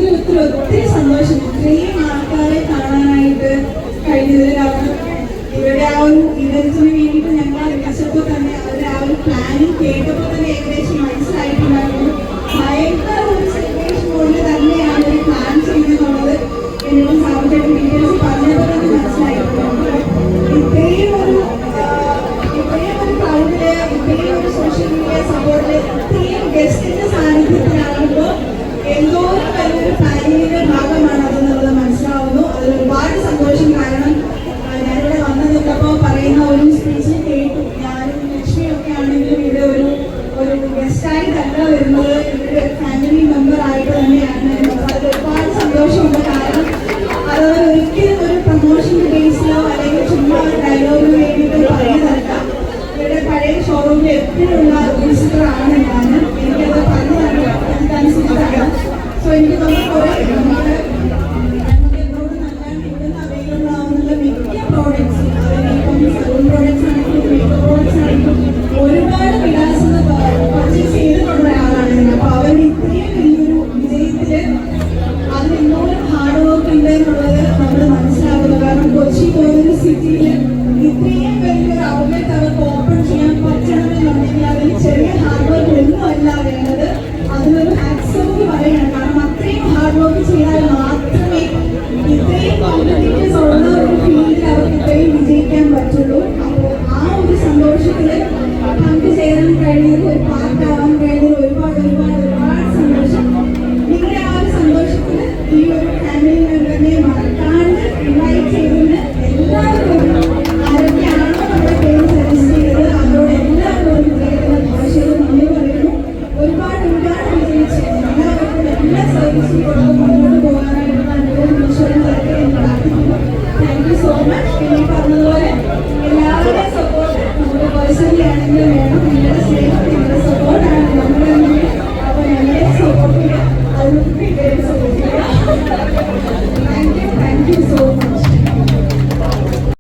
ഒത്തിരി സന്തോഷം ഇത്രയും ആൾക്കാരെ കാണാനായിട്ട് കഴിഞ്ഞതിൽ. കാരണം ഇവരുടെ ആ ഒരു ഇവന്റിന് വേണ്ടിയിട്ട് ഞങ്ങൾ വിളിച്ചപ്പോൾ തന്നെ അവരുടെ ആ ഒരു പ്ലാനിങ് കേട്ടപ്പോൾ തന്നെ ഏകദേശം മനസ്സിലായിട്ടുണ്ടായിരുന്നു. ഭയങ്കര ഒരു സെലിബ്രേഷൻ പോലെ തന്നെയാണ് ഒരു പ്ലാൻ ചെയ്തെന്നുള്ളത് എന്നോട് സാറിന്റെ ഡീറ്റെയിൽസ് പറഞ്ഞപ്പോൾ തന്നെ മനസ്സിലായിട്ടുണ്ട്. ഇത്രയും ഒരു ക്രൗഡില്, ഇത്രയും ഒരു സോഷ്യൽ മീഡിയ സപ്പോർട്ടില്, ഇത്രയും ഗസ്റ്റിന്റെ സാന്നിധ്യത്തിലാകുമ്പോൾ എന്തോരം വലിയൊരു പ്ലാനിങ്ങിന്റെ ഭാഗമാണ് അതെന്നുള്ളത് മനസ്സിലാവുന്നു. അതിൽ ഒരുപാട് സന്തോഷം. കാരണം ഞാനിവിടെ വന്നു നിന്നപ്പോൾ പറയുന്ന ഒരു സ്പീച്ചിൽ കേട്ടു, ഞാനും ലക്ഷ്മിയൊക്കെ ആണെങ്കിലും ഇവിടെ ഒരു ഗസ്റ്റായിട്ടല്ല വരുന്നത്, ഇവിടെ ഫാമിലി മെമ്പർ ആയിട്ട് തന്നെയാണ്. അതിൽ ഒരുപാട് സന്തോഷമുണ്ട്. കാരണം അത് ഒരിക്കലും ഒരു പ്രൊമോഷൻ ബേസിലോ അല്ലെങ്കിൽ ചുമ്മാ ഡയലോഗിന് വേണ്ടിയിട്ട് പറയുന്നതല്ല. ഇവിടെ പഴയ ഷോറൂമിൽ എപ്പോഴുള്ള വിസിറ്ററാണ് ഞാൻ. എനിക്കത് പറഞ്ഞു അതനുസരിച്ചാണ്. സോ എനിക്ക് തോന്നുന്നു കുറേ നമുക്ക് എന്നോട് നല്ലാണ്ട് ഇവിടുന്ന് അവൈലബിൾ ആവുന്നുള്ള മിക്ക പ്രോഡക്ട്സും, അതിനിപ്പം സലൂൺ പ്രോഡക്ട്സ് ആണെങ്കിലും മേക്കപ്പ് പ്രോഡക്ട്സ് ആണെങ്കിലും ഒരുപാട് വിലാസത പർച്ചേസ് ചെയ്തിട്ടുള്ള ആളാണ് ഞാൻ. അപ്പോൾ അവർ ഇത്രയും വലിയൊരു വിജയത്തിൽ അതിന് എന്തോരം ഹാർഡ് വർക്ക് ഉണ്ട് എന്നുള്ളത് നമ്മൾ മനസ്സിലാക്കുന്നു. കാരണം കൊച്ചി പോലൊരു സിറ്റിയിൽ ഇത്രയും വലിയൊരു ഔട്ട്ലെറ്റ് അവർക്ക് ഓപ്പൺ ചെയ്യാൻ പറ്റണമെന്നുണ്ടെങ്കിൽ അതിന് ചെറിയ ഹാർഡ് വർക്ക് ഒന്നും അല്ല വേണ്ടത്. അതിനൊരു ആക്സെപ്റ്റ് പറയണം. കാരണം അത്രയും ഹാർഡ് വർക്ക് ചെയ്താൽ മാത്രമേ ഇത്രയും കോമ്പറ്റീറ്റീവ്സ് ഉള്ള ഒരു ഫീൽഡിൽ അവർക്ക് ഇത്രയും വിജയിക്കാൻ പറ്റുള്ളൂ. അപ്പോൾ ആ ഒരു സന്തോഷത്തിൽ പങ്കുചേരാൻ കഴിയുന്നത്, ഒരു പാർട്ടാവാൻ കഴിയുന്നത് ഒരുപാട് സന്തോഷം. നിങ്ങളുടെ ആ ഒരു സന്തോഷത്തിൽ ഈ ഒരു ഫാമിലി മെമ്പറിനെ മറക്കാണ്ട് ഇൻവൈറ്റ് ചെയ്തതിന് എല്ലാവരും ആരൊക്കെയാണോ നമ്മുടെ പേര് സജസ്റ്റ് ചെയ്തത് അവരോട് എല്ലാവരോടും ഹൃദയത്തിലെ ഭാഷയിൽ നന്ദി പറയുന്നു. ഒരുപാട് വിജയിച്ച് എല്ലാവർക്കും എല്ലാ സർവീസും കൊടുത്ത് മുന്നോട്ട് പോകാനായിട്ടുള്ള അനുഭവം ഈശ്വരൻ തരട്ടെ എന്ന് പ്രാർത്ഥിക്കുന്നു. Thank you so much. പിന്നെ പറഞ്ഞതുപോലെ എല്ലാവരുടെയും സപ്പോർട്ട് നമ്മുടെ പേഴ്സണലി ആണെങ്കിലും വേണം.